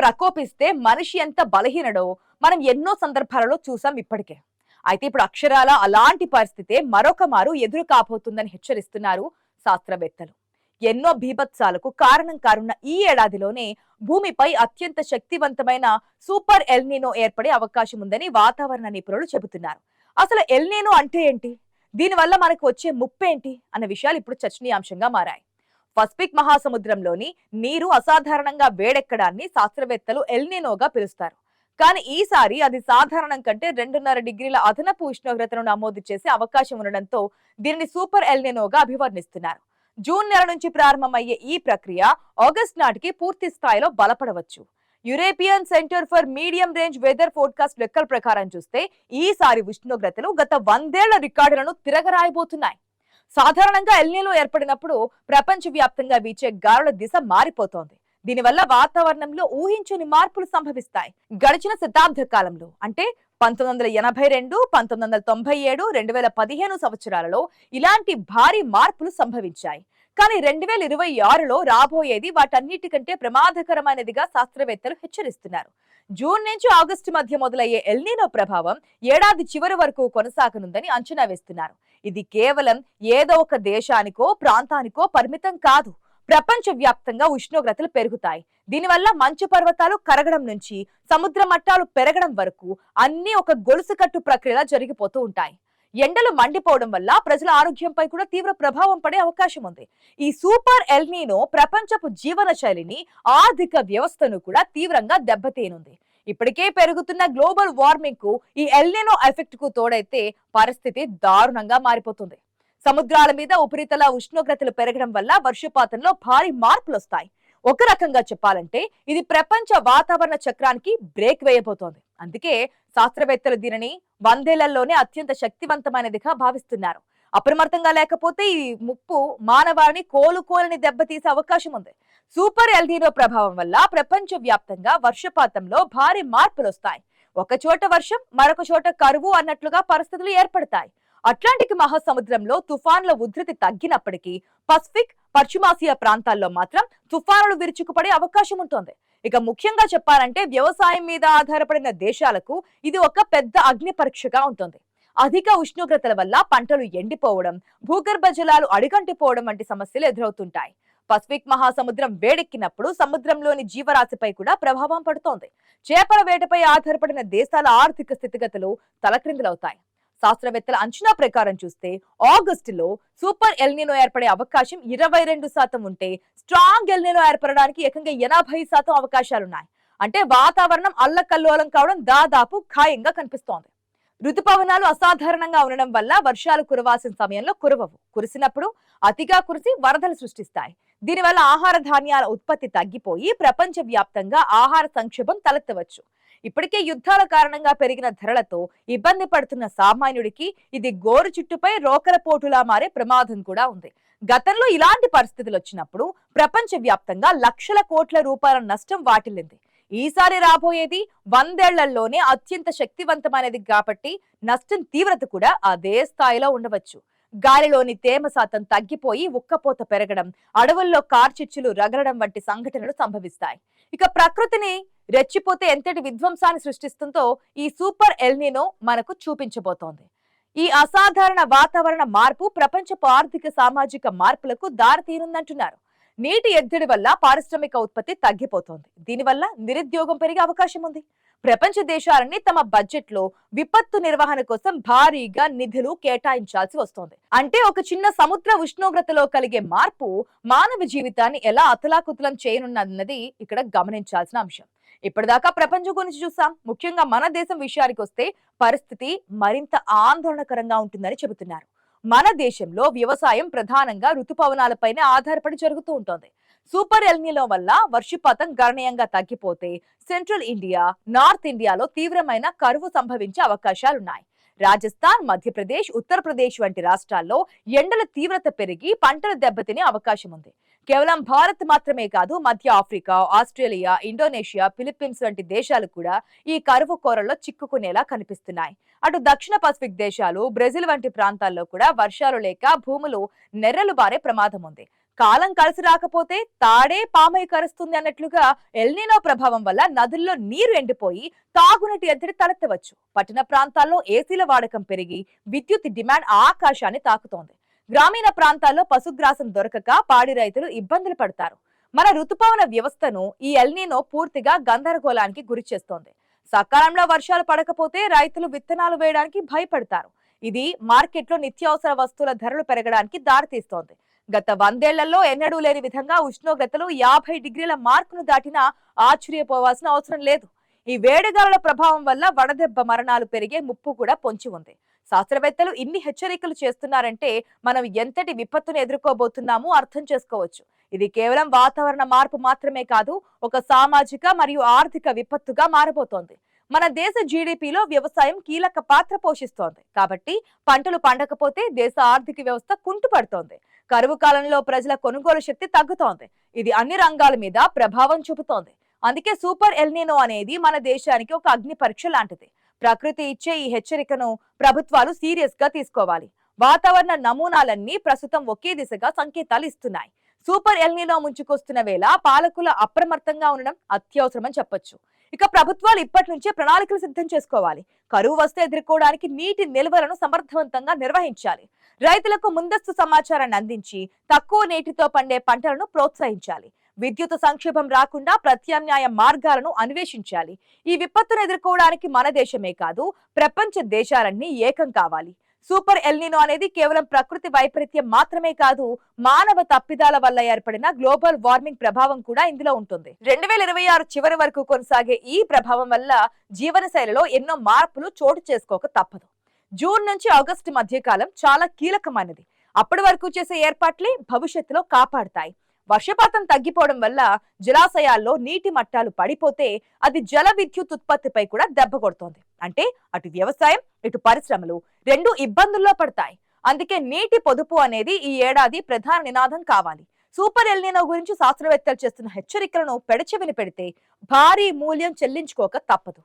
ప్రకోపిస్తే మనిషి ఎంత బలహీనడో మనం ఎన్నో సందర్భాలలో చూసాం ఇప్పటికే. అయితే ఇప్పుడు అక్షరాల అలాంటి పరిస్థితే మరొక మారు ఎదురు కాబోతుందని హెచ్చరిస్తున్నారు శాస్త్రవేత్తలు. ఎన్నో బీభత్సాలకు కారణం కానున్న ఈ ఏడాదిలోనే భూమిపై అత్యంత శక్తివంతమైన సూపర్ ఎల్నినో ఏర్పడే అవకాశం ఉందని వాతావరణ నిపుణులు చెబుతున్నారు. అసలు ఎల్నినో అంటే ఏంటి, దీనివల్ల మనకు వచ్చే ముప్పేంటి అన్న విషయాలు ఇప్పుడు చర్చనీయాంశంగా మారాయి. పసిఫిక్ మహాసముద్రంలోని నీరు అసాధారణంగా వేడెక్కడాన్ని శాస్త్రవేత్తలు ఎల్నినోగా పిలుస్తారు. కానీ ఈసారి అది సాధారణం కంటే 2.5 డిగ్రీల అదనపు ఉష్ణోగ్రతను నమోదు చేసే అవకాశం ఉండడంతో దీనిని సూపర్ ఎల్నినోగా అభివర్ణిస్తున్నారు. జూన్ నెల నుంచి ప్రారంభమయ్యే ఈ ప్రక్రియ ఆగస్టు నాటికి పూర్తి స్థాయిలో బలపడవచ్చు. European centre for medium range weather forecast లెక్కల ప్రకారం చూస్తే ఈసారి ఉష్ణోగ్రతలు గత 100 ఏళ్ల రికార్డులను తిరగరాయబోతున్నాయి. సాధారణంగా ఎల్నినో ఏర్పడినప్పుడు ప్రపంచవ్యాప్తంగా వీచే గాలుల దిశ మారిపోతోంది. దీనివల్ల వాతావరణంలో ఊహించని మార్పులు సంభవిస్తాయి. గడిచిన శతాబ్ద కాలంలో అంటే 1982, 1997, 2015 సంవత్సరాలలో ఇలాంటి భారీ మార్పులు సంభవించాయి. కానీ 2026లో రాబోయేది వాటన్నిటికంటే ప్రమాదకరమైనదిగా శాస్త్రవేత్తలు హెచ్చరిస్తున్నారు. జూన్ నుంచి ఆగస్టు మధ్య మొదలయ్యే ఎల్నినో ప్రభావం ఏడాది చివరి వరకు కొనసాగనుందని అంచనా వేస్తున్నారు. ఇది కేవలం ఏదో ఒక దేశానికో ప్రాంతానికో పరిమితం కాదు. ప్రపంచ వ్యాప్తంగా ఉష్ణోగ్రతలు పెరుగుతాయి. దీనివల్ల మంచు పర్వతాలు కరగడం నుంచి సముద్ర మట్టాలు పెరగడం వరకు అన్ని ఒక గొలుసు కట్టు ప్రక్రియలా జరిగిపోతూ ఉంటాయి. ఎండలు మండిపోవడం వల్ల ప్రజల ఆరోగ్యంపై కూడా తీవ్ర ప్రభావం పడే అవకాశం ఉంది. ఈ సూపర్ ఎల్నినో ప్రపంచపు జీవన శైలిని, ఆర్థిక వ్యవస్థను కూడా తీవ్రంగా దెబ్బతీయనుంది. ఇప్పటికే పెరుగుతున్న గ్లోబల్ వార్మింగ్ కు ఈ ఎల్నినో ఎఫెక్ట్ కు తోడైతే పరిస్థితి దారుణంగా మారిపోతుంది. సముద్రాల మీద ఉపరితల ఉష్ణోగ్రతలు పెరగడం వల్ల వర్షపాతంలో భారీ మార్పులు వస్తాయి. ఒక రకంగా చెప్పాలంటే ఇది ప్రపంచ వాతావరణ చక్రానికి బ్రేక్ వేయబోతోంది. అందుకే శాస్త్రవేత్తలు దీనిని 100 ఏళ్లలోనే అత్యంత శక్తివంతమైనదిగా భావిస్తున్నారు. అప్రమత్తంగా లేకపోతే ఈ ముప్పు మానవాళిని కోలుకోలని దెబ్బతీసే అవకాశం ఉంది. సూపర్ ఎల్నినో ప్రభావం వల్ల ప్రపంచ వ్యాప్తంగా వర్షపాతంలో భారీ మార్పులు వస్తాయి. ఒక చోట వర్షం, మరొక చోట కరువు అన్నట్లుగా పరిస్థితులు ఏర్పడతాయి. అట్లాంటిక్ మహాసముద్రంలో తుఫాన్ల ఉధృతి తగ్గినప్పటికీ పసిఫిక్, పశ్చిమాసియా ప్రాంతాల్లో మాత్రం తుఫానులు విరుచుకుపడే అవకాశం ఉంటుంది. ఇక ముఖ్యంగా చెప్పాలంటే వ్యవసాయం మీద ఆధారపడిన దేశాలకు ఇది ఒక పెద్ద అగ్ని పరీక్షగా ఉంటుంది. అధిక ఉష్ణోగ్రతల వల్ల పంటలు ఎండిపోవడం, భూగర్భ జలాలు అడుగంటిపోవడం వంటి సమస్యలు ఎదురవుతుంటాయి. పసిఫిక్ మహాసముద్రం వేడెక్కినప్పుడు సముద్రంలోని జీవరాశిపై కూడా ప్రభావం పడుతోంది. చేపల వేటపై ఆధారపడిన దేశాల ఆర్థిక స్థితిగతులు తలక్రిందులవుతాయి. శాస్త్రవేత్తల అంచనా ప్రకారం చూస్తే ఆగస్టులో సూపర్ ఎల్నినో ఏర్పడే అవకాశం 22% ఉంటే స్ట్రాంగ్ ఎల్నినో ఏర్పడడానికి ఏకంగా 80% అవకాశాలున్నాయి. అంటే వాతావరణం అల్లకల్లోలం కావడం దాదాపు ఖాయంగా కనిపిస్తోంది. ఋతుపవనాలు అసాధారణంగా ఉండడం వల్ల వర్షాలు కురవాల్సిన సమయంలో కురవవు. కురిసినప్పుడు అతిగా కురిసి వరదలు సృష్టిస్తాయి. దీనివల్ల ఆహార ధాన్యాల ఉత్పత్తి తగ్గిపోయి ప్రపంచ వ్యాప్తంగా ఆహార సంక్షోభం తలెత్తవచ్చు. ఇప్పటికే యుద్ధాల కారణంగా పెరిగిన ధరలతో ఇబ్బంది పడుతున్న సామాన్యుడికి ఇది గోరు చుట్టుపై రోకల పోటులా మారే ప్రమాదం కూడా ఉంది. గతంలో ఇలాంటి పరిస్థితులు వచ్చినప్పుడు ప్రపంచ వ్యాప్తంగా లక్షల కోట్ల రూపాయల నష్టం వాటిల్లింది. ఈసారి రాబోయేది 100 ఏళ్లలోనే అత్యంత శక్తివంతమైనది కాబట్టి నష్టం తీవ్రత కూడా అదే స్థాయిలో ఉండవచ్చు. గాలిలోని తేమ శాతం తగ్గిపోయి ఉక్కపోత పెరగడం, అడవుల్లో కార్చిచ్చులు రగలడం వంటి సంఘటనలు సంభవిస్తాయి. ఇక ప్రకృతిని రెచ్చిపోతే ఎంతటి విధ్వంసాన్ని సృష్టిస్తుందో ఈ సూపర్ ఎల్నినో మనకు చూపించబోతోంది. ఈ అసాధారణ వాతావరణ మార్పు ప్రపంచపు ఆర్థిక, సామాజిక మార్పులకు దారితీనుందంటున్నారు. నీటి ఎద్దడి వల్ల పారిశ్రామిక ఉత్పత్తి తగ్గిపోతోంది. దీనివల్ల నిరుద్యోగం పెరిగే అవకాశం ఉంది. ప్రపంచ దేశాలన్నీ తమ బడ్జెట్ లో విపత్తు నిర్వహణ కోసం భారీగా నిధులు కేటాయించాల్సి వస్తోంది. అంటే ఒక చిన్న సముద్ర ఉష్ణోగ్రతలో కలిగే మార్పు మానవ జీవితాన్ని ఎలా అతలాకుతలం చేయనున్నది ఇక్కడ గమనించాల్సిన అంశం. ఇప్పటిదాకా ప్రపంచం గురించి చూసాం. ముఖ్యంగా మన దేశం విషయానికి వస్తే పరిస్థితి మరింత ఆందోళనకరంగా ఉంటుందని చెబుతున్నారు. మన దేశంలో వ్యవసాయం ప్రధానంగా ఋతుపవనాలపైనే ఆధారపడి జరుగుతూ ఉంటుంది. సూపర్ ఎల్నినో వల్ల వర్షపాతం గణనీయంగా తగ్గిపోతే సెంట్రల్ ఇండియా, నార్త్ ఇండియాలో తీవ్రమైన కరువు సంభవించే అవకాశాలున్నాయి. రాజస్థాన్, మధ్యప్రదేశ్, ఉత్తరప్రదేశ్ వంటి రాష్ట్రాల్లో ఎండల తీవ్రత పెరిగి పంటలు దెబ్బతినే అవకాశం ఉంది. కేవలం భారత్ మాత్రమే కాదు, మధ్య ఆఫ్రికా, ఆస్ట్రేలియా, ఇండోనేషియా, ఫిలిప్పీన్స్ వంటి దేశాలు కూడా ఈ కరువు కోరల్లో చిక్కుకునేలా కనిపిస్తున్నాయి. అటు దక్షిణ పసిఫిక్ దేశాలు, బ్రెజిల్ వంటి ప్రాంతాల్లో కూడా వర్షాలు లేక భూములు నెర్రలు బారే ప్రమాదం ఉంది. కాలం కలిసి రాకపోతే తాడే పామై కరుస్తుంది అన్నట్లుగా ఎల్నినో ప్రభావం వల్ల నదుల్లో నీరు ఎండిపోయి తాగునీటి ఎద్దడి తలెత్తవచ్చు. పట్టణ ప్రాంతాల్లో ఏసీల వాడకం పెరిగి విద్యుత్ డిమాండ్ ఆకాశాన్ని తాకుతోంది. గ్రామీణ ప్రాంతాల్లో పశుగ్రాసం దొరకక పాడి రైతులు ఇబ్బందులు పడతారు. మన ఋతుపవన వ్యవస్థను ఈ ఎల్నినో పూర్తిగా గందరగోళానికి గురి చేస్తోంది. సకాలంలో వర్షాలు పడకపోతే రైతులు విత్తనాలు వేయడానికి భయపడతారు. ఇది మార్కెట్లో నిత్యావసర వస్తువుల ధరలు పెరగడానికి దారితీస్తోంది. గత 100 ఏళ్లలో ఎన్నడూ లేని విధంగా ఉష్ణోగ్రతలు 50 డిగ్రీల మార్కును దాటినా ఆశ్చర్యపోవాల్సిన అవసరం లేదు. ఈ వేడిగాలుల ప్రభావం వల్ల వడదెబ్బ మరణాలు పెరిగే ముప్పు కూడా పొంచి ఉంది. శాస్త్రవేత్తలు ఇన్ని హెచ్చరికలు చేస్తున్నారంటే మనం ఎంతటి విపత్తును ఎదుర్కోబోతున్నామో అర్థం చేసుకోవచ్చు. ఇది కేవలం వాతావరణ మార్పు మాత్రమే కాదు, ఒక సామాజిక మరియు ఆర్థిక విపత్తుగా మారబోతోంది. మన దేశ జీడిపిలో వ్యవసాయం కీలక పాత్ర పోషిస్తోంది. కాబట్టి పంటలు పండకపోతే దేశ ఆర్థిక వ్యవస్థ కుంటుపడుతోంది. కరువు కాలంలో ప్రజల కొనుగోలు శక్తి తగ్గుతోంది. ఇది అన్ని రంగాల మీద ప్రభావం చూపుతోంది. అందుకే సూపర్ ఎల్నినో అనేది మన దేశానికి ఒక అగ్ని పరీక్ష లాంటిది. ప్రకృతి ఇచ్చే ఈ హెచ్చరికను ప్రభుత్వాలు సీరియస్ గా తీసుకోవాలి. వాతావరణ నమూనాలన్నీ ప్రస్తుతం ఒకే దిశగా సంకేతాలు ఇస్తున్నాయి. సూపర్ ఎల్నినో ముంచుకొస్తున్న వేళ పాలకులు అప్రమత్తంగా ఉండడం అత్యవసరమని చెప్పొచ్చు. ఇక ప్రభుత్వాలు ఇప్పటి నుంచే ప్రణాళికలు సిద్ధం చేసుకోవాలి. కరువు వస్తే ఎదుర్కోవడానికి నీటి నిల్వలను సమర్థవంతంగా నిర్వహించాలి. రైతులకు ముందస్తు సమాచారాన్ని అందించి తక్కువ నీటితో పండే పంటలను ప్రోత్సహించాలి. విద్యుత్ సంక్షోభం రాకుండా ప్రత్యామ్నాయ మార్గాలను అన్వేషించాలి. ఈ విపత్తును ఎదుర్కోవడానికి మన దేశమే కాదు, ప్రపంచ దేశాలన్నీ ఏకం కావాలి. సూపర్ ఎల్నినో అనేది కేవలం ప్రకృతి వైపరీత్యం మాత్రమే కాదు, మానవ తప్పిదాల వల్ల ఏర్పడిన గ్లోబల్ వార్మింగ్ ప్రభావం కూడా ఇందులో ఉంటుంది. 2026 చివరి వరకు కొనసాగే ఈ ప్రభావం వల్ల జీవనశైలిలో ఎన్నో మార్పులు చోటు చేసుకోక తప్పదు. జూన్ నుంచి ఆగస్టు మధ్య కాలం చాలా కీలకమైనది. అప్పటి వరకు చేసే ఏర్పాట్లే భవిష్యత్తులో కాపాడుతాయి. వర్షపాతం తగ్గిపోవడం వల్ల జలాశయాల్లో నీటి మట్టాలు పడిపోతే అది జల విద్యుత్ ఉత్పత్తిపై కూడా దెబ్బ కొడుతోంది. అంటే అటు వ్యవసాయం ఇటు పరిశ్రమలు రెండు ఇబ్బందుల్లో పడతాయి. అందుకే నీటి పొదుపు అనేది ఈ ఏడాది ప్రధాన నినాదం కావాలి. సూపర్ ఎల్నినో గురించి శాస్త్రవేత్తలు చేస్తున్న హెచ్చరికలను పెడచెవిని పెడితే భారీ మూల్యం చెల్లించుకోక తప్పదు.